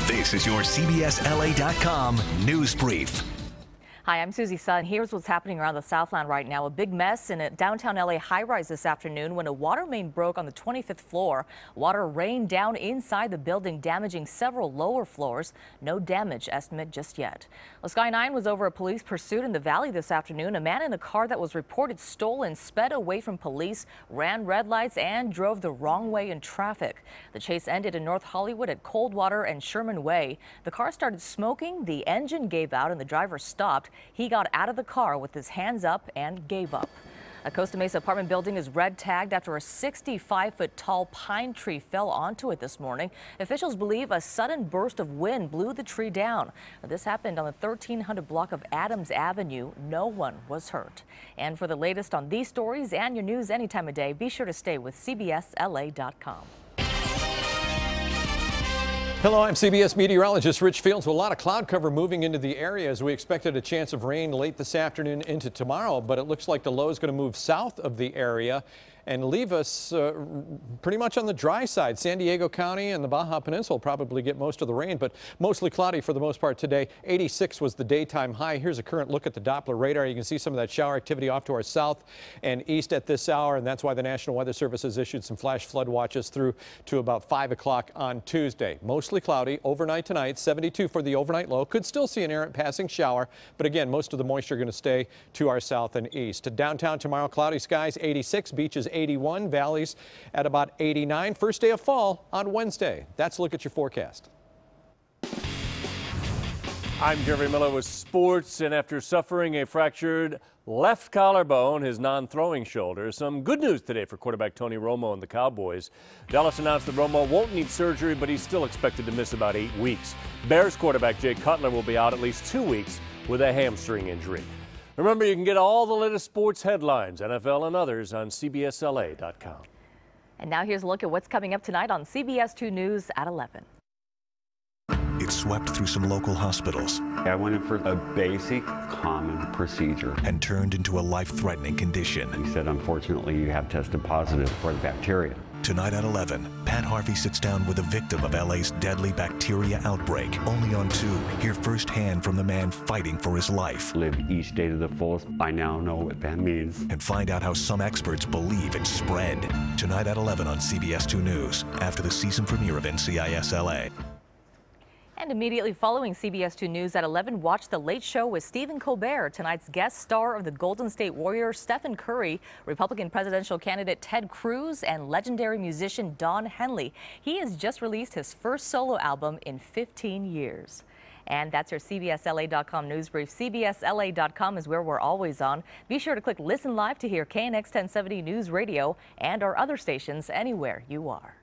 This is your CBSLA.com news brief. Hi, I'm Susie Sun. Here's what's happening around the Southland right now. A big mess in a downtown LA high-rise this afternoon when a water main broke on the 25th floor. Water rained down inside the building, damaging several lower floors. No damage estimate just yet. Well, Sky 9 was over a police pursuit in the valley this afternoon. A man in a car that was reported stolen sped away from police, ran red lights, and drove the wrong way in traffic. The chase ended in North Hollywood at Coldwater and Sherman Way. The car started smoking, the engine gave out, and the driver stopped. He got out of the car with his hands up and gave up. A Costa Mesa apartment building is red tagged after a 65-foot tall pine tree fell onto it this morning. Officials believe a sudden burst of wind blew the tree down. This happened on the 1300 block of Adams Avenue. No one was hurt. And for the latest on these stories and your news any time of day, be sure to stay with CBSLA.com. Hello, I'm CBS meteorologist Rich Fields. With a lot of cloud cover moving into the area as we expected a chance of rain late this afternoon into tomorrow, but it looks like the low is going to move south of the area and leave us pretty much on the dry side. San Diego County and the Baja Peninsula will probably get most of the rain, but mostly cloudy for the most part today. 86 was the daytime high. Here's a current look at the Doppler radar. You can see some of that shower activity off to our south and east at this hour, and that's why the National Weather Service has issued some flash flood watches through to about 5 o'clock on Tuesday. Mostly cloudy overnight tonight, 72 for the overnight low. Could still see an errant passing shower, but again, most of the moisture going to stay to our south and east. Downtown tomorrow, cloudy skies, 86, beaches 81, valleys at about 89. First day of fall on Wednesday. That's a look at your forecast. I'm Jeremy Miller with sports, and after suffering a fractured left collarbone, his non-throwing shoulder, some good news today for quarterback Tony Romo and the Cowboys. Dallas announced that Romo won't need surgery, but he's still expected to miss about 8 weeks. Bears quarterback Jay Cutler will be out at least 2 weeks with a hamstring injury. Remember, you can get all the latest sports headlines, NFL and others, on CBSLA.com. And now here's a look at what's coming up tonight on CBS 2 News at 11. It swept through some local hospitals. I went in for a basic common procedure. And turned into a life-threatening condition. He said, unfortunately, you have tested positive for the bacteria. Tonight at 11, Pat Harvey sits down with a victim of LA's deadly bacteria outbreak. Only on 2, hear firsthand from the man fighting for his life. Live each day to the fullest. I now know what that means. And find out how some experts believe it's spread. Tonight at 11 on CBS 2 News, after the season premiere of NCIS LA. And immediately following CBS 2 News at 11, watch The Late Show with Stephen Colbert. Tonight's guest star of the Golden State Warriors, Stephen Curry, Republican presidential candidate Ted Cruz, and legendary musician Don Henley. He has just released his first solo album in 15 years. And that's your CBSLA.com news brief. CBSLA.com is where we're always on. Be sure to click Listen Live to hear KNX 1070 News Radio and our other stations anywhere you are.